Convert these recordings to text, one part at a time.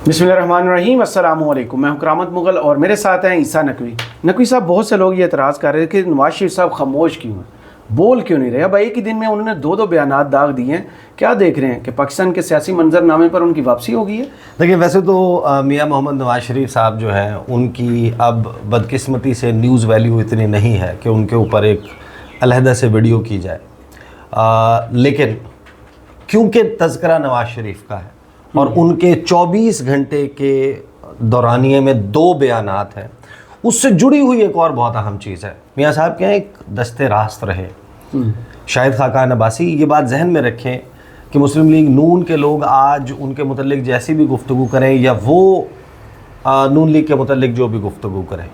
बिस्मिल्लाहिर्रहमानिर्रहीम, अस्सलामु अलैकुम। मैं हूं करामत मुगल और मेरे साथ हैं ईसा नकवी। नकवी साहब, बहुत से लोग ये एतराज़ कर रहे हैं कि नवाज शरीफ साहब खामोश क्यों हैं, बोल क्यों नहीं रहे। अब एक ही दिन में उन्होंने दो बयानात दाग दिए हैं। क्या देख रहे हैं कि पाकिस्तान के सियासी मंजरनामे पर उनकी वापसी हो गई है? देखिए, वैसे तो मियां मोहम्मद नवाज शरीफ साहब जो हैं उनकी अब बदकिस्मती से न्यूज़ वैल्यू इतनी नहीं है कि उनके ऊपर एक अलहदा से वीडियो की जाए, लेकिन क्योंकि तज़किरा नवाज शरीफ का है और उनके 24 घंटे के दौरानिए में 2 बयानात हैं, उससे जुड़ी हुई एक और बहुत अहम चीज़ है। मियां साहब के यहाँ एक दस्ते रास्त रहे शाहिद खाकान अब्बासी। ये बात जहन में रखें कि मुस्लिम लीग नून के लोग आज उनके मुतल्लिक जैसी भी गुफ्तगू करें या वो नून लीग के मुतल्लिक जो भी गुफ्तगू करें,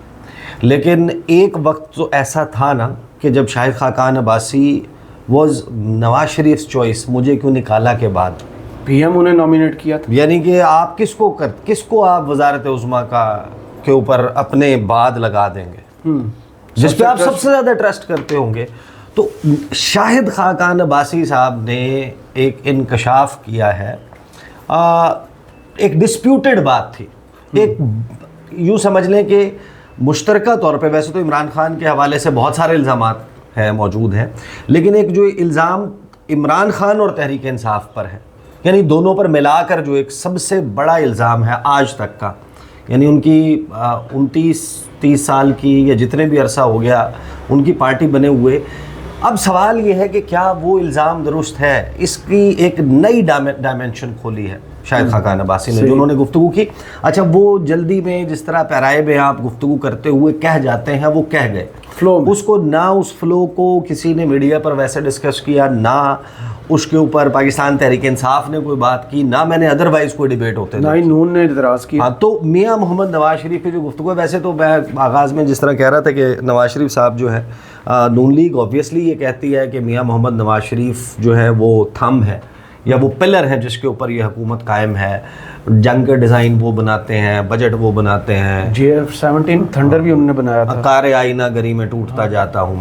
लेकिन एक वक्त तो ऐसा था ना कि जब शाहिद खाकान अब्बासी वॉज नवाज शरीफ चॉइस, मुझे क्यों निकाला के बाद पीएम उन्हें नॉमिनेट किया था। यानी कि आप किसको आप वजारत उज़्मा का के ऊपर अपने बाद लगा देंगे जिस पे आप सबसे ज़्यादा ट्रस्ट करते होंगे। तो शाहिद खाकान अब्बासी साहब ने एक इंकशाफ किया है। एक डिस्प्यूटेड बात थी, एक यूँ समझ लें कि मुश्तरका तौर पे वैसे तो इमरान खान के हवाले से बहुत सारे इल्ज़ामात हैं मौजूद हैं, लेकिन एक जो इल्ज़ाम इमरान खान और तहरीक इंसाफ पर है, यानी दोनों पर मिलाकर जो एक सबसे बड़ा इल्ज़ाम है आज तक का, यानी उनकी 29-30 साल की या जितने भी अरसा हो गया उनकी पार्टी बने हुए, अब सवाल ये है कि क्या वो इल्ज़ाम दुरुस्त है। इसकी एक नई डायमेंशन खोली है शाहिद खाकान अब्बासी ने, जो उन्होंने गुफ्तगू की। अच्छा, वो जल्दी में जिस तरह पैराए में आप गुफ्तगू करते हुए कह जाते हैं, वो कह गए फ्लो, उसको ना उस फ्लो को किसी ने मीडिया पर वैसे डिस्कस किया, ना उसके ऊपर पाकिस्तान तहरीक इंसाफ ने कोई बात की, ना मैंने अदरवाइज कोई डिबेट होते ना ही नून ने इतराज़ किया। हाँ, तो मियां मोहम्मद नवाज शरीफ की जो गुफ्तगू है, वैसे तो मैं आगाज़ में जिस तरह कह रहा था कि नवाज शरीफ साहब जो है, नून लीग ऑब्वियसली ये कहती है कि मियां मोहम्मद नवाज शरीफ जो है वो थंब है या वो पिलर है जिसके ऊपर ये हुकूमत कायम है। जंग के डिज़ाइन वो बनाते हैं, बजट वो बनाते हैं, JF-17 थंडर भी उन्होंने बनाया था। कार आईना गरी में टूटता जाता हूँ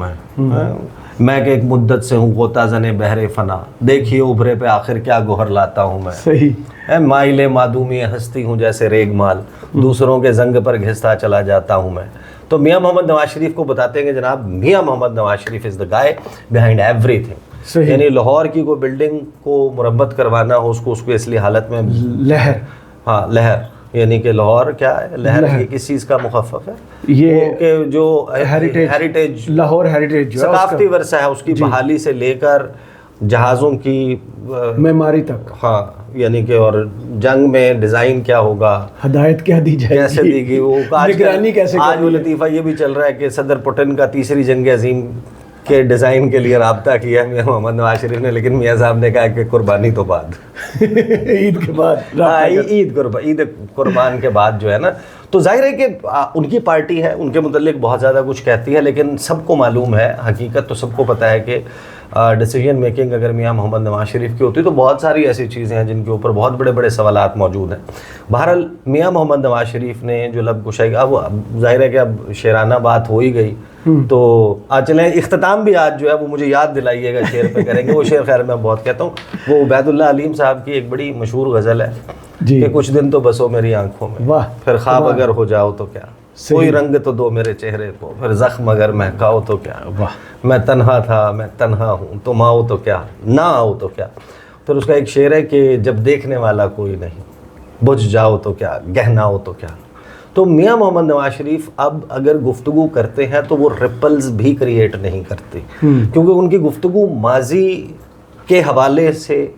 मैं कि एक मुद्दत से हूँ गोता जने बहरे फना, देखिए उभरे पे आखिर क्या गोहर लाता हूँ मैं। सही माइले मादूमी हस्ती हूँ जैसे रेगमाल, दूसरों के जंग पर घिसता चला जाता हूँ मैं। तो मियां मोहम्मद नवाज शरीफ को बताते हैं कि जनाब मियां Mohammad Nawaz Sharif is the guy behind everything. यानी लाहौर की कोई बिल्डिंग को मुरम्मत करवाना हो, उसको इसलिए हालत में लहर, हाँ लहर, यानी कि लाहौर क्या है, लहर ये किस चीज़ का मुखफ़फ़ है, ये कि जो हेरिटेज लाहौर हेरिटेज सकाफ़ती वर्सा है, उसकी बहाली से लेकर जहाज़ों की मेमारी तक। हाँ, यानी कि और जंग में डिज़ाइन क्या होगा, हदायत क्या दी जाएगी, कैसे देगी वो, निगरानी कैसे। आज वो लतीफ़ा ये भी चल रहा है कि सदर पुतिन का तीसरी जंग अजीम के डिज़ाइन के लिए राब्ता किया मियां मोहम्मद नवाज शरीफ ने, लेकिन मियां साहब ने कहा कि कुर्बानी तो बाद ईद के बाद, ईद कुर्बान के बाद जो है ना। तो जाहिर है कि उनकी पार्टी है, उनके मुतल्लिक बहुत ज़्यादा कुछ कहती है, लेकिन सबको मालूम है, हकीकत तो सबको पता है कि डिसीजन मेकिंग अगर मियां मोहम्मद नवाज शरीफ की होती तो बहुत सारी ऐसी चीज़ें हैं जिनके ऊपर बहुत बड़े बड़े सवालात मौजूद हैं। बहरहाल मियां मोहम्मद नवाज शरीफ ने जो लब कुशाई, अब जाहिर है कि अब शेराना बात हो ही गई, तो आज चलें इख्तिताम भी आज जो है वो मुझे याद दिलाइएगा, शेर पे करेंगे। वो शेर खैर मैं बहुत कहता हूँ, वो उबैदुल्लाह अलीम साहब की एक बड़ी मशहूर गज़ल है कि कुछ दिन तो बसो मेरी आंखों में, फिर ख्वाब अगर हो जाओ तो क्या, कोई रंग तो दो मेरे चेहरे को, फिर जख्म अगर महकाओ तो क्या, मैं तन्हा था मैं तन्हा हूँ, तुम आओ तो क्या, ना आओ तो क्या। फिर उसका एक शेर है कि जब देखने वाला कोई नहीं, बुझ जाओ तो क्या, गहना हो तो क्या। तो मियां मोहम्मद नवाज शरीफ अब अगर गुफ्तगू करते हैं तो वो रिपल्स भी क्रिएट नहीं करते, क्योंकि उनकी गुफ्तगू माजी के हवाले से,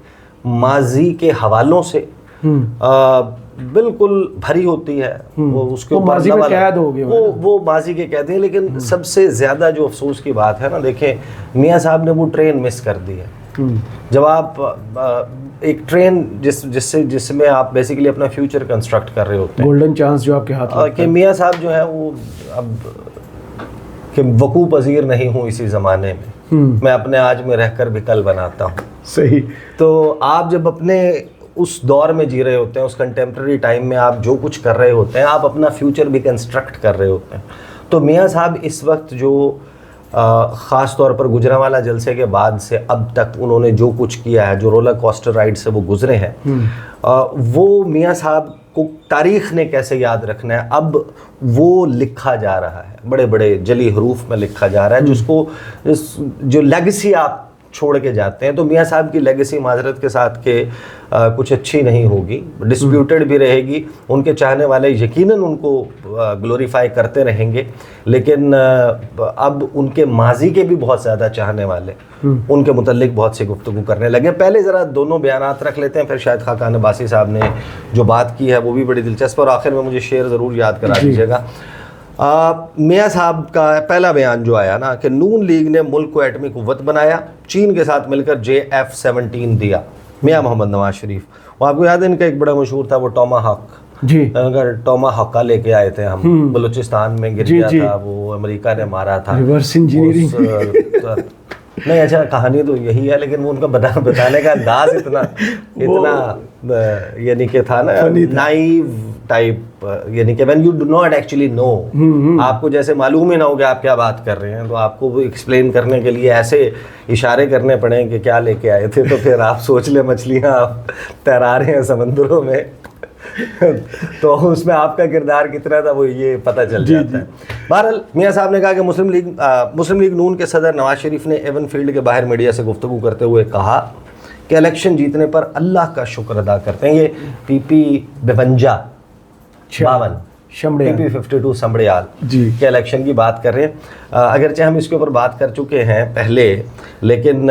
माजी के हवालों से बिल्कुल भरी होती है। वो उसके ऊपर माजी में कैद हो गए, वो माजी के कैद हैं। लेकिन सबसे ज़्यादा जो अफसोस की बात है ना, देखें मियां साहब ने वो ट्रेन मिस कर दी है। जब आप एक ट्रेन जिसमें आप बेसिकली अपना फ्यूचर कंस्ट्रक्ट कर रहे होते हैं, गोल्डन चांस जो आपके हाथ में, कि मियां साहब जो है वो अब कि वकूफ़ पज़ीर नहीं हूँ इसी ज़माने में, मैं अपने आज में रहकर भी कल बनाता हूँ। सही। तो आप जब अपने उस दौर में जी रहे होते हैं, उस कंटेम्प्रेरी टाइम में आप जो कुछ कर रहे होते हैं, आप अपना फ्यूचर भी कंस्ट्रक्ट कर रहे होते हैं। तो मियां साहब इस वक्त जो ख़ास तौर पर गुजरांवाला जलसे के बाद से अब तक उन्होंने जो कुछ किया है, जो रोलर कोस्टर राइड से वो गुजरे हैं, वो मियां साहब को तारीख़ ने कैसे याद रखना है, अब वो लिखा जा रहा है, बड़े बड़े जली हरूफ में लिखा जा रहा है, जिसको जो लेगेसी आप छोड़ के जाते हैं, तो मियाँ साहब की लेगेसी माजरत के साथ के कुछ अच्छी नहीं होगी, डिस्प्यूटेड भी रहेगी। उनके चाहने वाले यकीनन उनको ग्लोरीफाई करते रहेंगे, लेकिन अब उनके माजी के भी बहुत ज़्यादा चाहने वाले उनके मुतल्लिक बहुत सी गुफ्तगू करने लगे। पहले ज़रा दोनों बयानात रख लेते हैं, फिर शायद खाकान अब्बासी साहब ने जो बात की है वो भी बड़ी दिलचस्प, और आखिर में मुझे शेर ज़रूर याद करा दीजिएगा। मियाँ साहब का पहला बयान जो आया ना कि नून लीग ने मुल्क को एटमी कुव्वत बनाया, चीन के साथ मिलकर JF-17 दिया, मियाँ मोहम्मद नवाज शरीफ। वो आपको याद है इनका एक बड़ा मशहूर था वो टॉमाहॉक जी, अगर टॉमाहॉक लेके आए थे हम, बलूचिस्तान में गिर गया था, वो अमेरिका ने मारा था, रिवर्स इंजीनियरिंग। नहीं अच्छा कहानी तो यही है, लेकिन वो उनका बताने का अंदाज इतना यानी कि था ना नाइव टाइप, यानी कि when you do not actually know, आपको जैसे मालूम ही ना हो कि आप क्या बात कर रहे हैं, तो आपको वो एक्सप्लेन करने के लिए ऐसे इशारे करने पड़े कि क्या लेके आए थे, तो फिर आप सोच ले मछलियाँ आप तैरा रहे हैं समंदरों में तो उसमें आपका किरदार कितना था वो ये पता चल जाता है। बहरहाल मियाँ साहब ने कहा कि मुस्लिम लीग नून के सदर नवाज शरीफ ने एवन फील्ड के बाहर मीडिया से गुफ्तगू करते हुए कहा कि इलेक्शन जीतने पर अल्लाह का शुक्र अदा करते हैं। ये PP52 PP52 समड़ियाल के इलेक्शन की बात कर रहे हैं। अगरचे हम इसके ऊपर बात कर चुके हैं पहले, लेकिन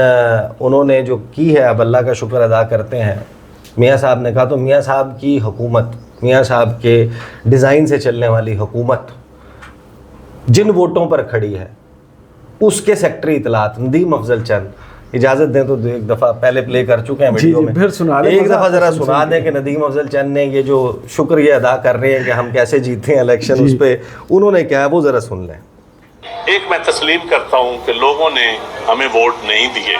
उन्होंने जो की है अब अल्लाह का शुक्र अदा करते हैं मियाँ साहब ने कहा। तो मियाँ साहब की हुकूमत, मियाँ साहब के डिज़ाइन से चलने वाली हुकूमत जिन वोटों पर खड़ी है उसके सेक्रेटरी इतलात नदीम अफजल चंद, इजाज़त दें तो एक दफ़ा पहले प्ले कर चुके हैं वीडियो में, एक दफ़ा ज़रा सुना दें कि नदीम अफजल चंद ने ये जो शुक्रिया अदा कर रहे हैं कि हम कैसे जीते हैं इलेक्शन, उस पर उन्होंने क्या है वो ज़रा सुन लें। एक मैं तस्लीम करता हूँ कि लोगों ने हमें वोट नहीं दिए।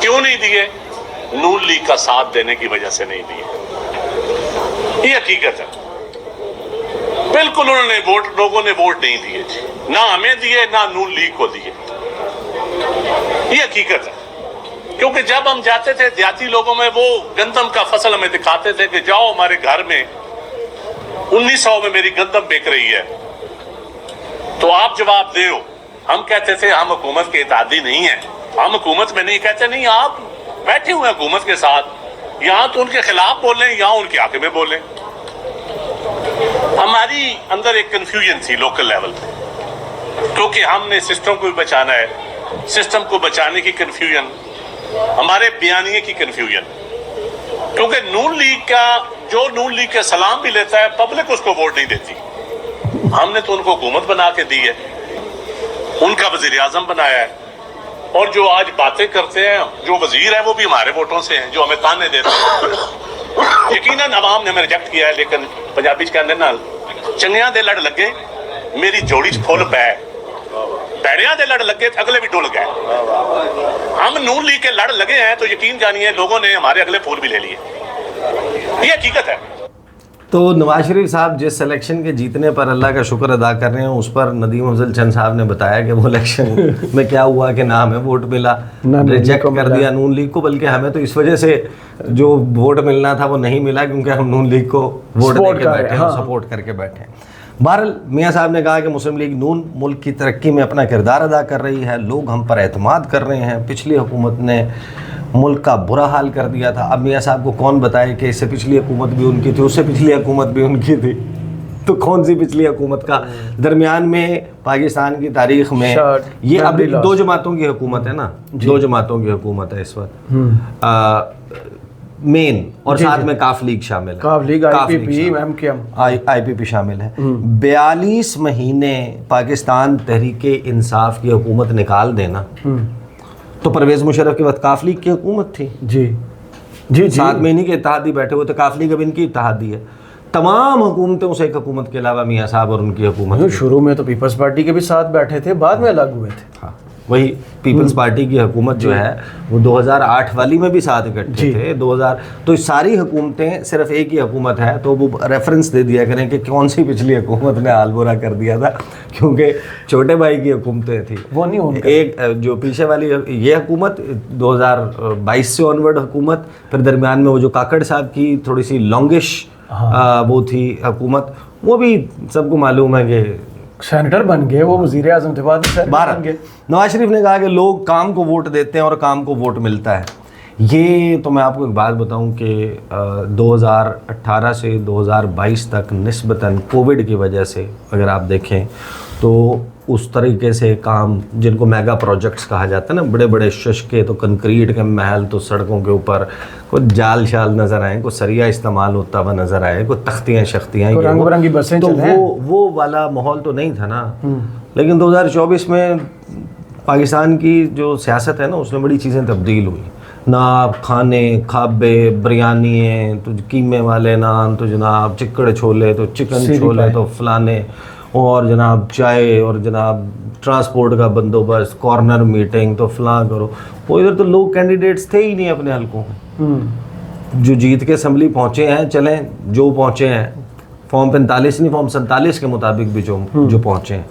क्यों नहीं दिए? नून लीग का साथ देने की वजह से नहीं दिए, ये हकीकत है। बिल्कुल उन्होंने लोगों ने वोट नहीं दिए, ना हमें दिए ना नून लीग को दिए, ये हकीकत है। क्योंकि जब हम जाते थे देहाती लोगों में, वो गंदम का फसल हमें दिखाते थे कि जाओ हमारे घर में 1900 में मेरी गंदम बिक रही है, तो आप जवाब दे। हम कहते थे हम हुकूमत के इत्तेहादी नहीं है, हम हुकूमत में नहीं। कहते नहीं, आप बैठे हुए हुकूमत के साथ, यहां तो उनके खिलाफ बोलें, यहां उनके आगे में बोलें। हमारी अंदर एक कंफ्यूजन थी लोकल लेवल पे, क्योंकि हमने सिस्टम को भी बचाना है, सिस्टम को बचाने की कंफ्यूजन, हमारे बयानिए की कंफ्यूजन। क्योंकि नून लीग का सलाम भी लेता है, पब्लिक उसको वोट नहीं देती। हमने तो उनको हुकूमत बना के दी है, उनका वजीर आजम बनाया है, और जो आज बातें करते हैं, जो वजीर है वो भी हमारे वोटों से हैं, जो हमें ताने देते हैं। यकीनन अवाम ने हमें रिजेक्ट किया है, लेकिन पंजाबी कहते ना चंगियां दे लड़ लगे मेरी जोड़ी च फुल पै, पैड़ियां दे लड़ लगे अगले भी डुल गए। हम नून लीग के लड़ लगे हैं, तो यकीन जानिए लोगों ने हमारे अगले फूल भी ले लिए, ये हकीकत है। तो नवाज शरीफ साहब जिस इलेक्शन के जीतने पर अल्लाह का शुक्र अदा कर रहे हैं, उस पर नदीम अफजल चंद साहब ने बताया कि वो इलेक्शन में क्या हुआ कि ना हमें वोट मिला, रिजेक्ट कर दिया नून लीग को, बल्कि हमें तो इस वजह से जो वोट मिलना था वो नहीं मिला क्योंकि हम नून लीग को वोट देके बैठे हैं, सपोर्ट करके बैठे हैं। बहरहाल मियाँ साहब ने कहा कि मुस्लिम लीग नून मुल्क की तरक्की में अपना किरदार अदा कर रही है, लोग हम पर एतमाद कर रहे हैं। पिछली हुकूमत ने मुल्क का बुरा हाल कर दिया था। अब मियाँ साहब को कौन बताए कि इससे पिछली हुकूमत भी उनकी थी, उससे पिछली हुकूमत भी उनकी थी, तो कौन सी पिछली हुकूमत का? दरमियान में पाकिस्तान की तारीख में ये अभी 2 जमातों की हुकूमत है ना, 2 जमातों की हुकूमत है इस वक्त मेन, और साथ में काफ लीग शामिल है, काफ लीग IPP शामिल है। 42 महीने पाकिस्तान तहरीके इंसाफ की हुकूमत निकाल देना, तो परवेज़ मुशर्रफ के वक्त काफ लीग की हुकूमत थी जी 7 महीने के इत्तेहादी बैठे हुए थे, काफ लीग अब इनकी इत्तेहादी है। तमाम हुकूमतें उस एक हुकूमत के अलावा मियाँ साहब और उनकी हुकूमत, शुरू में तो पीपल्स पार्टी के भी साथ बैठे थे, बाद में अलग हुए थे। हाँ, वही पीपल्स पार्टी की हुकूमत जो है वो 2008 वाली में भी साथ इकट्ठे थे 2000। तो सारी हुकूमतें सिर्फ एक ही हुकूमत है, तो वो रेफरेंस दे दिया करें कि कौन सी पिछली हुकूमत ने हाल बुरा कर दिया था, क्योंकि छोटे भाई की हुकूमतें थी वो नहीं होंगे। एक जो पीछे वाली ये हुकूमत 2022 से ऑनवर्ड हुकूमत, फिर दरमियान में वो जो काकड़ साहब की थोड़ी सी लॉन्गिश वो थी हुकूमत, वो भी सबको मालूम है कि सेनेटर बन गए, वो वजीर आजम थे, बाद में सेनेटर बन गए। नवाज शरीफ ने कहा कि लोग काम को वोट देते हैं और काम को वोट मिलता है। ये तो मैं आपको एक बात बताऊं कि 2018 से 2022 तक निस्बतन कोविड की वजह से अगर आप देखें तो उस तरीके से काम जिनको मेगा प्रोजेक्ट्स कहा जाता है ना, बड़े बड़े शशके तो कंक्रीट के महल, तो सड़कों के ऊपर कोई जाल शाल नज़र आए, कोई सरिया इस्तेमाल होता हुआ नज़र आए, कोई तख्तियाँ शख्तियाँ, रंग बिरंगी बसें, तो वो वाला माहौल तो नहीं था ना। लेकिन 2024 में पाकिस्तान की जो सियासत है ना, उसमें बड़ी चीज़ें तब्दील हुई ना। आप खाने खाबे बिरयानी, तो कीमे वाले नान, तो जनाब चिकड़ छोले, तो चिकन छोले, तो फलाने, और जनाब चाय, और जनाब ट्रांसपोर्ट का बंदोबस्त, कॉर्नर मीटिंग, तो फलां करो। वो इधर तो लोग कैंडिडेट्स थे ही नहीं अपने हलकों में। जो जीत के असम्बली पहुँचे हैं, चलें जो पहुँचे हैं, फॉर्म 45 नहीं फॉर्म 47 के मुताबिक भी जो पहुँचे हैं,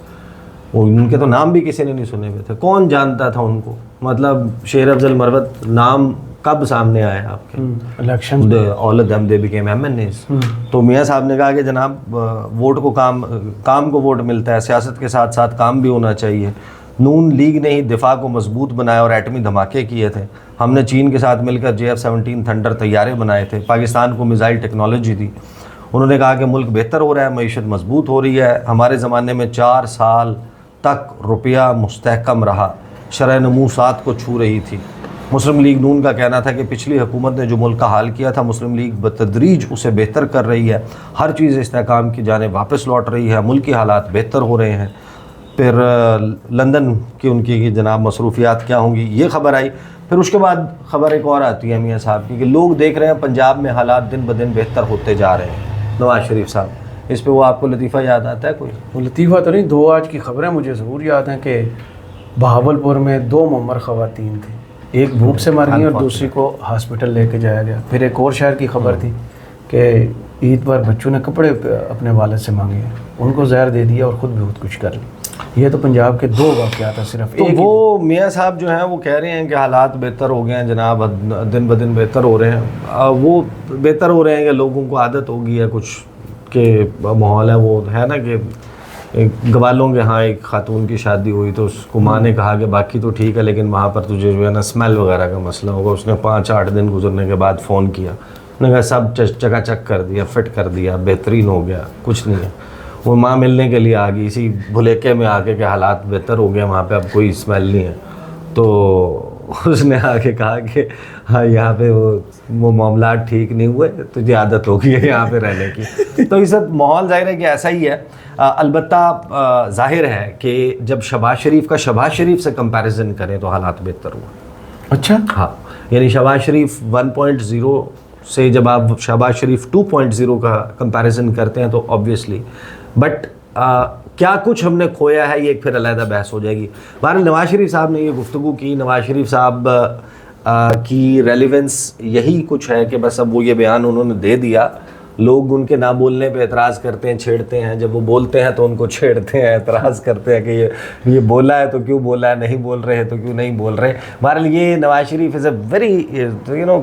वो उनके तो नाम भी किसी ने नहीं सुने हुए थे। कौन जानता था उनको? मतलब शेर अफजल मरवत नाम कब सामने आया आपके? Election, all of them they became MNS. तो मियाँ साहब ने कहा कि जनाब वोट को काम को वोट मिलता है, सियासत के साथ साथ काम भी होना चाहिए। नून लीग ने ही दिफा को मजबूत बनाया और एटमी धमाके किए थे। हमने चीन के साथ मिलकर JF-17 थंडर तैयारे बनाए थे, पाकिस्तान को मिसाइल टेक्नोलॉजी दी। उन्होंने कहा कि मुल्क बेहतर हो रहा है, मईशत मजबूत हो रही है। हमारे ज़माने में 4 साल तक रुपया मुस्तहकम रहा, शरह नमू 7 को छू रही थी। मुस्लिम लीग नून का कहना था कि पिछली हुकूमत ने जो मुल्क का हाल किया था, मुस्लिम लीग बतदरीज उसे बेहतर कर रही है, हर चीज़ इस्तेहकाम की जाने वापस लौट रही है, मुल्क के हालात बेहतर हो रहे हैं। फिर लंदन की उनकी जनाब मसरूफियात क्या होंगी, ये खबर आई। फिर उसके बाद खबर एक और आती है मियाँ साहब की कि लोग देख रहे हैं पंजाब में हालात दिन ब दिन बेहतर होते जा रहे हैं। नवाज शरीफ साहब, इस पे वो आपको लतीफ़ा याद आता है कोई? वो लतीफ़ा तो नहीं, 2 आज की खबरें मुझे ज़रूर याद हैं कि बहावलपुर में 2 मुअम्मर ख़वातीन थी, एक भूख से मर गई और दूसरी को हॉस्पिटल लेके जाया गया। फिर एक और शहर की खबर थी कि ईद पर बच्चों ने कपड़े अपने वालिद से मांगे, उनको जहर दे दिया और ख़ुद भी खुदकुशी कर ली। ये तो पंजाब के 2 वाक़यात हैं सिर्फ। तो वो मियाँ साहब जो हैं वो कह रहे हैं कि हालात बेहतर हो गए हैं जनाब, दिन ब दिन बेहतर हो रहे हैं। वो बेहतर हो रहे हैं कि लोगों को आदत हो गई है कुछ के माहौल है, वो है ना कि गवालों के यहाँ एक खातून की शादी हुई तो उसको माँ ने कहा कि बाकी तो ठीक है लेकिन वहाँ पर तुझे जो है ना स्मेल वगैरह का मसला होगा। उसने 5-8 दिन गुजरने के बाद फ़ोन किया, उसने कहा सब चकाचक कर दिया, फिट कर दिया, बेहतरीन हो गया, कुछ नहीं है। वो माँ मिलने के लिए आ गई, इसी भुलेखे में आके के हालात बेहतर हो गए, वहाँ पे अब कोई स्मेल नहीं है। तो उसने आके कहा कि हाँ यहाँ पे वो मामला ठीक नहीं हुए, तुझे आदत हो गई है यहाँ पे रहने की। तो इस माहौल जाहिर है कि ऐसा ही है। अलबत्ता जाहिर है कि जब शहबाज शरीफ से कंपैरिजन करें तो हालात बेहतर हुआ। अच्छा, हाँ, यानी शहबाज शरीफ 1.0 से जब आप शहबाज शरीफ 2.0 का कंपैरिजन करते हैं तो ऑब्वियसली, बट क्या कुछ हमने खोया है ये एक फिर अलग बहस हो जाएगी। बहरहाल नवाज शरीफ साहब ने ये गुफ्तगू की। नवाज शरीफ साहब की रेलिवेंस यही कुछ है कि बस अब वो ये बयान उन्होंने दे दिया, लोग उनके ना बोलने पे एतराज़ करते हैं, छेड़ते हैं, जब वो बोलते हैं तो उनको छेड़ते हैं, एतराज़ करते हैं कि ये बोला है तो क्यों बोला है, नहीं बोल रहे हैं तो क्यों नहीं बोल रहे। बहरहाल ये Nawaz Sharif is a very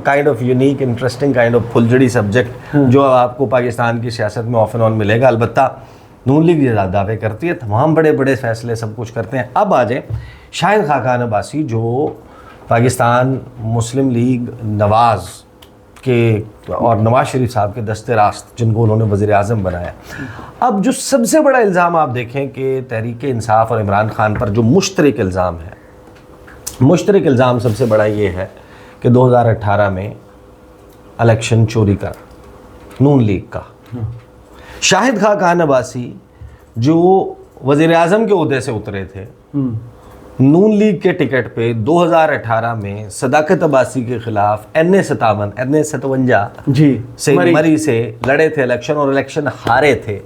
kind of unique interesting kind of फुलझड़ी सब्जेक्ट जो आपको पाकिस्तान की सियासत में ऑफ एंड ऑन मिलेगा। अलबत्ता नून लीग ये दावे करती है, तमाम बड़े बड़े फैसले सब कुछ करते हैं। अब आ जाए शाहिद खाकान अब्बासी जो पाकिस्तान मुस्लिम लीग नवाज़ के और नवाज शरीफ साहब के दस्ते रास्त जिनको उन्होंने वज़ीर आज़म बनाया। अब जो सबसे बड़ा इल्ज़ाम आप देखें कि तहरीक इंसाफ और इमरान खान पर जो मुश्तरक इल्ज़ाम है, मुश्तरक इल्ज़ाम सबसे बड़ा ये है कि 2018 में इलेक्शन चोरी का नून लीग का शाहिद खाकान अब्बासी जो वज़ीर आज़म के ओहदे से उतरे थे नून लीग के टिकट पे 2018 में सदाकत अब्बासी के खिलाफ NA-57 जी से मरी से लड़े थे इलेक्शन और इलेक्शन हारे थे।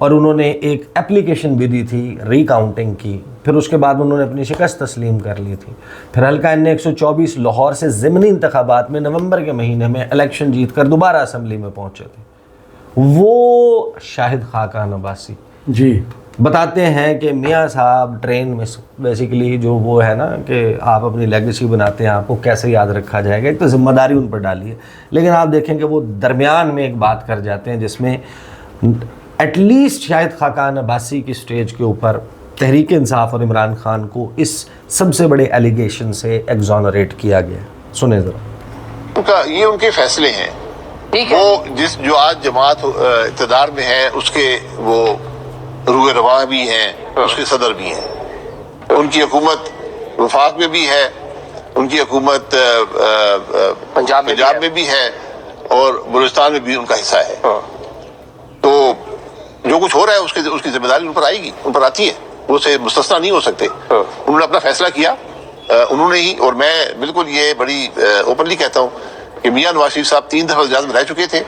और उन्होंने एक एप्लीकेशन भी दी थी रीकाउंटिंग की, फिर उसके बाद उन्होंने अपनी शिकस्त तस्लीम कर ली थी। फिर हल्का NA-124 लाहौर से ज़िमनी इंतखाबात में नवंबर के महीने में इलेक्शन जीत कर दोबारा असम्बली में पहुँचे थे। वो शाहिद खाकान अब्बासी जी बताते हैं कि मियाँ साहब ट्रेन में बेसिकली जो वो है ना कि आप अपनी लेगेसी बनाते हैं, आपको कैसे याद रखा जाएगा, एक तो जिम्मेदारी उन पर डाली है। लेकिन आप देखें कि वो दरमियान में एक बात कर जाते हैं जिसमें एटलीस्ट शाहिद खाकान अब्बासी की स्टेज के ऊपर तहरीक इंसाफ और इमरान खान को इस सबसे बड़े एलिगेशन से एग्जोनरेट किया गया। सुने ज़रा। उनका ये उनके फैसले हैं, वो जो आज जमात इक़्तिदार में है उसके वो रूए रवा भी हैं, उसके सदर भी हैं। उनकी हुकूमत वफाक में भी है, उनकी हुकूमत पंजाब में भी है और बलूचिस्तान में भी उनका हिस्सा है। तो जो कुछ हो रहा है उसकी जिम्मेदारी उन पर आएगी, उन पर आती है, वो से मुस्तस्ना नहीं हो सकते। उन्होंने अपना फैसला किया, उन्होंने ही, और मैं बिल्कुल ये बड़ी ओपनली कहता हूँ कि मियां नवाज शरीफ साहब 3 दफा वज़ीर में रह चुके थे,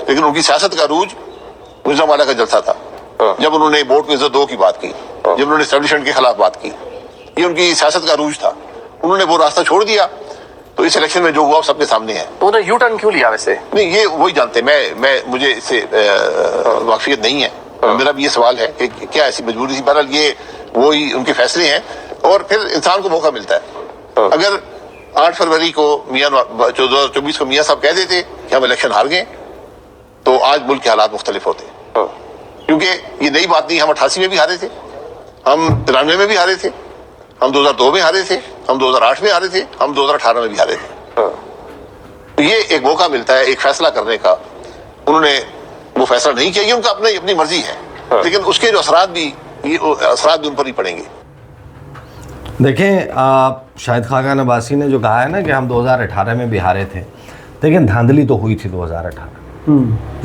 लेकिन उनकी सियासत का अरूज गुजरांवाला का जलसा था, जब उन्होंने वोट को इज्जत दो की बात की, जब उन्होंने एस्टेब्लिशमेंट के खिलाफ बात की, ये उनकी सियासत का अरूज था। उन्होंने वो रास्ता छोड़ दिया, तो इस इलेक्शन में जो हुआ सबके सामने है। तो उन्होंने यू टर्न क्यों लिया वैसे? नहीं, ये वही जानते, मैं मुझे इससे वाकफियत नहीं है। मेरा भी ये सवाल है कि क्या ऐसी मजबूरी थी। बहरहाल ये वही उनके फैसले हैं और फिर इंसान को मौका मिलता है। अगर 8 फरवरी को 2024 को मियाँ साहब कह देते कि हम इलेक्शन हार गए, तो आज मुल्क के हालात मुख्तलिफ होते। क्योंकि ये नई बात नहीं, हम 88 में भी हारे थे, हम 93 में भी हारे थे, हम 2002 में हारे थे, हम 2008 में हारे थे, हम 2018 में भी हारे थे। तो ये एक मौका मिलता है एक फैसला करने का। उन्होंने वो फैसला नहीं किया, ये उनका अपनी मर्जी है, लेकिन उसके जो असरात भी उन पर ही पड़ेंगे। देखें, शाहिद खाकान अब्बासी ने जो कहा है ना कि हम 2018 में भी हारे थे, लेकिन धांधली तो हुई थी 2018,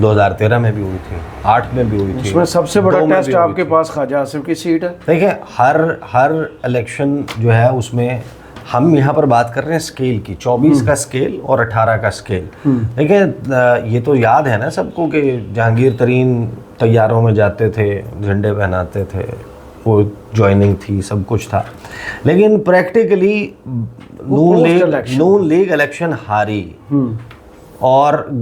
2013 में भी हुई थी, 8 में भी हुई थी। उसमें सबसे बड़ा टेस्ट आपके पास ख्वाजा आसिफ की सीट है। देखिए, हर इलेक्शन जो है उसमें हम यहाँ पर बात कर रहे हैं स्केल की, 24 का स्केल और 18 का स्केल। देखिए, ये तो याद है ना सबको कि जहांगीर तरीन तैयारों में जाते थे, झंडे पहनाते थे, वो ज्वाइनिंग थी, सब कुछ था, लेकिन प्रैक्टिकली नून लीग इलेक्शन हारी और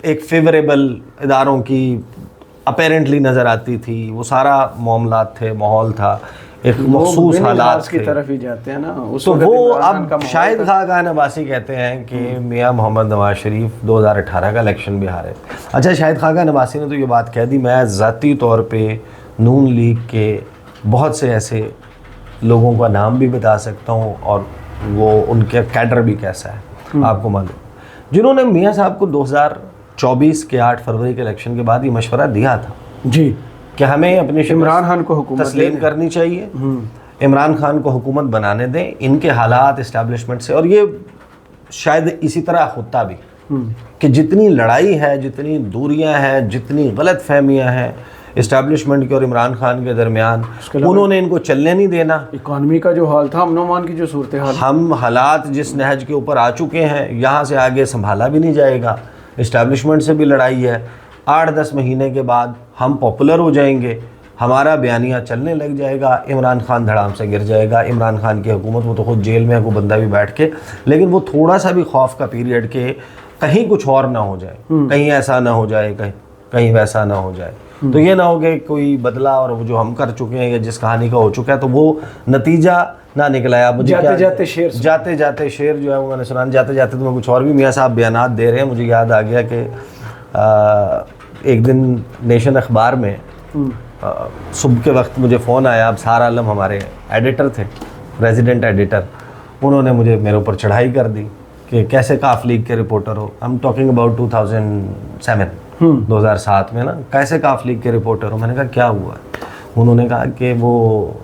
एक फेवरेबल इदारों की अपेरेंटली नज़र आती थी। वो सारा मामलात थे, माहौल था, एक मखसूस हालात की तरफ ही जाते हैं ना। तो वो अब शाहिद खाकान अब्बासी कहते हैं कि मियां मोहम्मद नवाज शरीफ 2018 का इलेक्शन भी हारे। अच्छा, शाहिद खाकान अब्बासी ने तो ये बात कह दी। मैं ज़ाती तौर पे नून लीग के बहुत से ऐसे लोगों का नाम भी बता सकता हूँ और वो उनके कैडर भी कैसा है आपको मालूम, जिन्होंने मियां साहब को 2024 के 8 फरवरी के इलेक्शन के बाद ये मशवरा दिया था जी कि हमें अपनी इमरान खान को हुकूमत तस्लीम करनी चाहिए, इमरान खान को हुकूमत बनाने दें, इनके हालात इस्टेब्लिशमेंट से। और ये शायद इसी तरह होता भी कि जितनी लड़ाई है, जितनी दूरियां हैं, जितनी गलत फहमियाँ हैं इस्टेब्लिशमेंट के और इमरान खान के दरमियान, उन्होंने इनको चलने नहीं देना। इकॉनमी का जो हाल था, अमन की जो सूरत हाल, हम हालात जिस नहज के ऊपर आ चुके हैं, यहाँ से आगे संभाला भी नहीं जाएगा। इस्टेब्लिशमेंट से भी लड़ाई है, 8-10 महीने के बाद हम पॉपुलर हो जाएंगे, हमारा बयानिया चलने लग जाएगा, इमरान खान धड़ाम से गिर जाएगा। इमरान खान की हुकूमत, वो तो खुद जेल में है, कोई बंदा भी बैठ के, लेकिन वो थोड़ा सा भी खौफ का पीरियड के कहीं कुछ और ना हो जाए, कहीं ऐसा ना हो जाए, कहीं वैसा ना हो जाए, तो ये ना हो कि कोई बदला और वो जो हम कर चुके हैं या जिस कहानी का हो चुका है तो वो नतीजा ना निकला है। मुझे जाते जाते शेर जो है वो मैंने सुना, जाते जाते तो मैं कुछ और भी मियाँ साहब बयानात दे रहे हैं। मुझे याद आ गया कि एक दिन नेशन अखबार में सुबह के वक्त मुझे फ़ोन आया। अब सारा आलम हमारे एडिटर थे, रेजिडेंट एडिटर, उन्होंने मुझे मेरे ऊपर चढ़ाई कर दी कि कैसे काफ लीग के रिपोर्टर हो। आई एम टॉकिंग अबाउट 2007 में ना, कैसे काफ लीग के रिपोर्टर हो। मैंने कहा क्या हुआ? उन्होंने कहा कि वो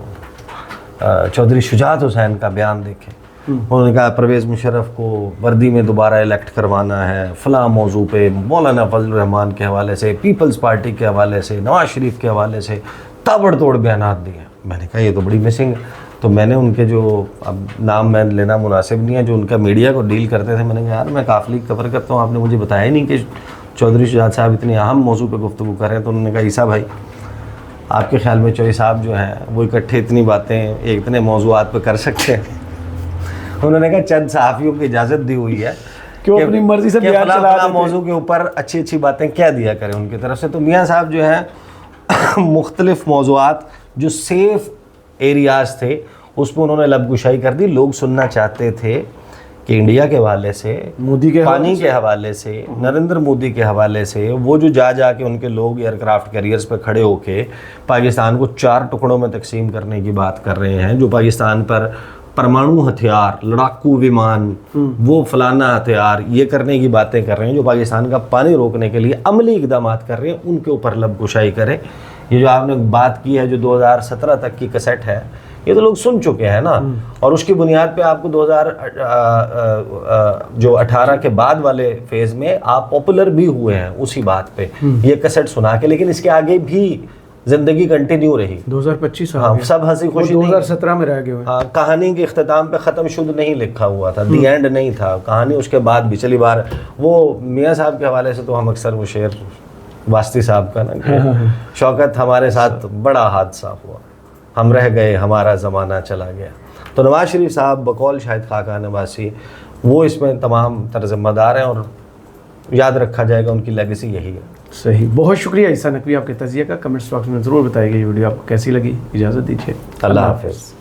चौधरी शुजात हुसैन का बयान देखें। उन्होंने कहा परवेज़ मुशर्रफ को वर्दी में दोबारा इलेक्ट करवाना है, फ़लाँ मौजू पे मौलाना फजल रहमान के हवाले से, पीपल्स पार्टी के हवाले से, नवाज शरीफ के हवाले से ताबड़तोड़ बयानात दिए। मैंने कहा ये तो बड़ी मिसिंग है। तो मैंने उनके जो, अब नाम मैं लेना मुनासिब नहीं है, जो उनका मीडिया को डील करते थे, मैंने कहा यार मैं काफ लीग कवर करता हूँ, आपने मुझे बताया नहीं कि चौधरी शुजात साहब इतनी अहम मौजू पे गुफ्तगू कर रहे हैं। तो उन्होंने कहा ईसा भाई, आपके ख्याल में चौधरी साहब जो हैं वो इकट्ठे इतनी बातें इतने मौजूआत पे कर सकते हैं? उन्होंने कहा चंद सहाफ़ियों की इजाज़त दी हुई है कि अपनी मर्जी से बयान चला देते हैं, मौजू के ऊपर अच्छी अच्छी बातें क्या दिया करें उनकी तरफ से। तो मियाँ साहब जो हैं मुख्तलिफ मौजूआत जो सेफ एरियाज थे उस पर उन्होंने लबकुशाई कर दी। लोग सुनना चाहते थे कि इंडिया के हवाले से, मोदी के पानी के हवाले से, नरेंद्र मोदी के हवाले से, वो जो जा के उनके लोग एयरक्राफ्ट कैरियर्स पे खड़े होके पाकिस्तान को 4 टुकड़ों में तकसीम करने की बात कर रहे हैं, जो पाकिस्तान पर परमाणु हथियार, लड़ाकू विमान, वो फलाना हथियार, ये करने की बातें कर रहे हैं, जो पाकिस्तान का पानी रोकने के लिए अमली इकदाम कर रहे हैं, उनके ऊपर लबकुशाई करें। ये जो आपने बात की है जो 2017 तक की कैसेट है, ये तो लोग सुन चुके हैं ना, और उसकी बुनियाद पे आपको 2018 के बाद वाले फेज में आप पॉपुलर भी हुए हैं उसी बात पे, ये कैसेट सुना के। लेकिन इसके आगे भी जिंदगी कंटिन्यू रही। 2025 हाँ, सब हंसी खुशी 2017 में रह गए। हाँ, कहानी के इख्तिताम पे ख़त्म शुद्ध नहीं लिखा हुआ था, दी एंड नहीं था, कहानी उसके बाद भी चली बार। वो मियाँ साहब के हवाले से तो हम अक्सर वो शेर वास्ती साहब का ना कि शौकत हमारे साथ बड़ा हादसा हुआ, हम रह गए, हमारा ज़माना चला गया। तो नवाज शरीफ साहब बकौल शाहिद खाकान अब्बासी वो इसमें तमाम ज़िम्मेदार हैं और याद रखा जाएगा, उनकी लेगेसी यही है। सही, बहुत शुक्रिया ईसा नकवी आपके तज़िया का। कमेंट्स बॉक्स में ज़रूर बताइएगा ये वीडियो आपको कैसी लगी। इजाज़त दीजिए, अल्लाह हाफ़िज़।